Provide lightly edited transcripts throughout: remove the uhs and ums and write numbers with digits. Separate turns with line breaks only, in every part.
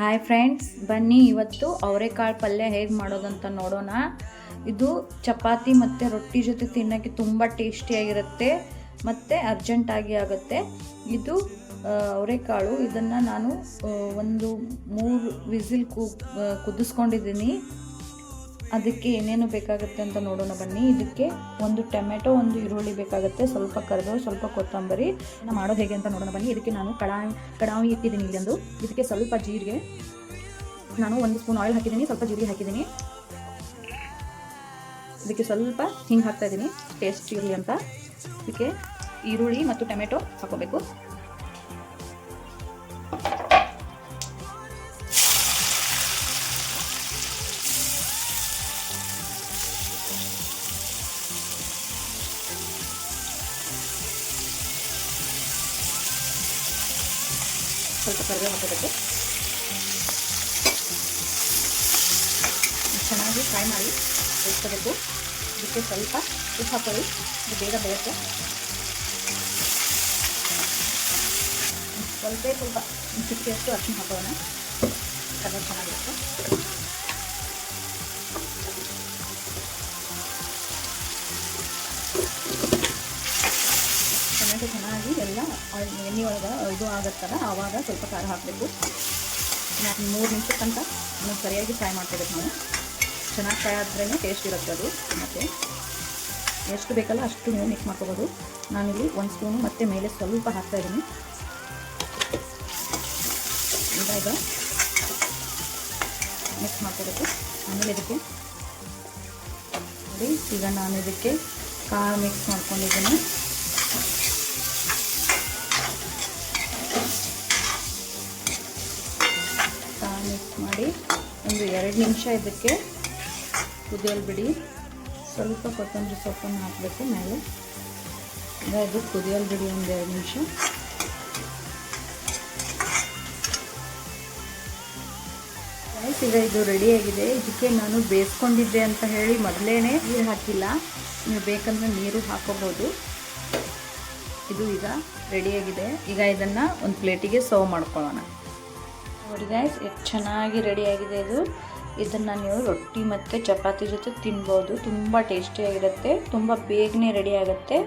Hi friends, ಬನ್ನಿ ಇವತ್ತು ಅವರೆಕಾಳು ಪಲ್ಯ ಹೇಗೆ ಮಾಡೋದಂತ ನೋಡೋಣ. ಇದು ಚಪಾತಿ ಮತ್ತು ರೊಟ್ಟಿ ಜೊತೆ ತಿನ್ನೋಕ್ಕೆ ತುಂಬ ಟೇಸ್ಟಿಯಾಗಿರುತ್ತೆ ಮತ್ತು ಅರ್ಜೆಂಟಾಗಿ ಆಗುತ್ತೆ. ಇದು ಅವರೆಕಾಳು, ಇದನ್ನು ನಾನು ಒಂದು 3 ವಿಸಿಲ್ ಕುದಿಸ್ಕೊಂಡಿದ್ದೀನಿ. ಅದಕ್ಕೆ ಏನೇನು ಬೇಕಾಗುತ್ತೆ ಅಂತ ನೋಡೋಣ ಬನ್ನಿ. ಇದಕ್ಕೆ ಒಂದು ಟೊಮೆಟೊ, ಒಂದು ಈರುಳ್ಳಿ ಬೇಕಾಗುತ್ತೆ, ಸ್ವಲ್ಪ ಕರಿಬೇವು, ಸ್ವಲ್ಪ ಕೊತ್ತಂಬರಿ. ಮಾಡೋದು ಹೇಗೆ ಅಂತ ನೋಡೋಣ ಬನ್ನಿ. ಇದಕ್ಕೆ ನಾನು ಕಡಾಯಿ ಇಟ್ಟಿದ್ದೀನಿ ಇಲ್ಲೊಂದು. ಇದಕ್ಕೆ ಸ್ವಲ್ಪ ಜೀರಿಗೆ, ನಾನು 1 ಸ್ಪೂನ್ ಆಯಿಲ್ ಹಾಕಿದ್ದೀನಿ, ಸ್ವಲ್ಪ ಜೀರಿಗೆ ಹಾಕಿದ್ದೀನಿ. ಇದಕ್ಕೆ ಸ್ವಲ್ಪ ಹಿಂಗೆ ಹಾಕ್ತಾ ಇದ್ದೀನಿ ಟೇಸ್ಟ್ ಇರಲಿ ಅಂತ. ಇದಕ್ಕೆ ಈರುಳ್ಳಿ ಮತ್ತು ಟೊಮೆಟೊ ಹಾಕೋಬೇಕು. ಸ್ವಲ್ಪ ಕರಿಬೇವು ಹಾಕೋಬೇಕು. ಚೆನ್ನಾಗಿ ಫ್ರೈ ಮಾಡಿ ಬೇಯಿಸ್ಕೋಬೇಕು. ಇದಕ್ಕೆ ಸ್ವಲ್ಪ ಉಪ್ಪು ಹಾಕೊಳ್ಳಿ, ಇದು ಬೇಗ ಬೇಯುತ್ತೆ. ಸ್ವಲ್ಪ ಚಿಟಿಕೆಯಷ್ಟು ಅರಿಶಿನ ಹಾಕೋಣ, ಕಲರ್ ಚೆನ್ನಾಗಿರುತ್ತೆ. ಟೊಮೆಟೊ ಚೆನ್ನಾಗಿ ಎಲ್ಲ ಎಣ್ಣೆ ಒಳಗೆ ಇದು ಆಗುತ್ತಲ್ಲ, ಆವಾಗ ಸ್ವಲ್ಪ ಖಾರ ಹಾಕಬೇಕು. 3 ನಿಮಿಷ ತನಕ ಸರಿಯಾಗಿ ಫ್ರೈ ಮಾಡ್ಕೋಬೇಕು. ನಾವು ಚೆನ್ನಾಗಿ ಫ್ರೈ ಆದ್ರೇ ಟೇಸ್ಟ್ ಇರುತ್ತೆ ಅದು. ಮತ್ತು ಎಷ್ಟು ಬೇಕಲ್ಲ ಅಷ್ಟು ನೀವು ಮಿಕ್ಸ್ ಮಾಡ್ಕೋಬೋದು. ನಾನಿಲ್ಲಿ 1 ಸ್ಪೂನು ಮತ್ತು ಮೇಲೆ ಸ್ವಲ್ಪ ಹಾಕ್ತಾಯಿದ್ದೀನಿ. ಈಗ ಮಿಕ್ಸ್ ಮಾಡ್ಕೋಬೇಕು. ಆಮೇಲೆ ಇದಕ್ಕೆ ನೋಡಿ, ಈಗ ನಾನು ಇದಕ್ಕೆ ಕಾಳು ಮಿಕ್ಸ್ ಮಾಡ್ಕೊಂಡಿದ್ದೀನಿ. ಮಿಕ್ಸ್ ಮಾಡಿ ಒಂದು 2 ನಿಮಿಷ ಇದಕ್ಕೆ ಕುದಿಯಲು ಬಿಡಿ. ಸ್ವಲ್ಪ ಕೊತ್ತಂಬರಿ ಸೊಪ್ಪನ್ನು ಹಾಕಬೇಕು ಮೇಲೆ. ಇದು ಕುದಿಯಲು ಬಿಡಿ ಒಂದು 2 ನಿಮಿಷ. ಈಗ ಇದು ರೆಡಿಯಾಗಿದೆ. ಇದಕ್ಕೆ ನಾನು ಬೇಯಿಸ್ಕೊಂಡಿದ್ದೆ ಅಂತ ಹೇಳಿ ಮೊದಲೇ ನೀರು ಹಾಕಿಲ್ಲ, ನೀವು ಬೇಕಂದರೆ ನೀರು ಹಾಕೋಬೋದು. ಇದು ಈಗ ರೆಡಿಯಾಗಿದೆ. ಈಗ ಇದನ್ನು ಒಂದು ಪ್ಲೇಟಿಗೆ ಸರ್ವ್ ಮಾಡ್ಕೊಳ್ಳೋಣ. ನೋಡಿ ಗೈಸ್, ಎಷ್ಟು ಚೆನ್ನಾಗಿ ರೆಡಿಯಾಗಿದೆ ಇದು. ಇದನ್ನು ನೀವು ರೊಟ್ಟಿ ಮತ್ತು ಚಪಾತಿ ಜೊತೆ ತಿನ್ಬೋದು. ತುಂಬ ಟೇಸ್ಟಿಯಾಗಿರುತ್ತೆ, ತುಂಬ ಬೇಗನೆ ರೆಡಿ ಆಗುತ್ತೆ.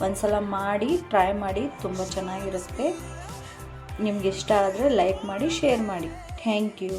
ಒಂದ್ಸಲ ಮಾಡಿ ಟ್ರೈ ಮಾಡಿ, ತುಂಬ ಚೆನ್ನಾಗಿರುತ್ತೆ. ನಿಮ್ಗೆ ಇಷ್ಟ ಆದರೆ ಲೈಕ್ ಮಾಡಿ, ಶೇರ್ ಮಾಡಿ. Thank you.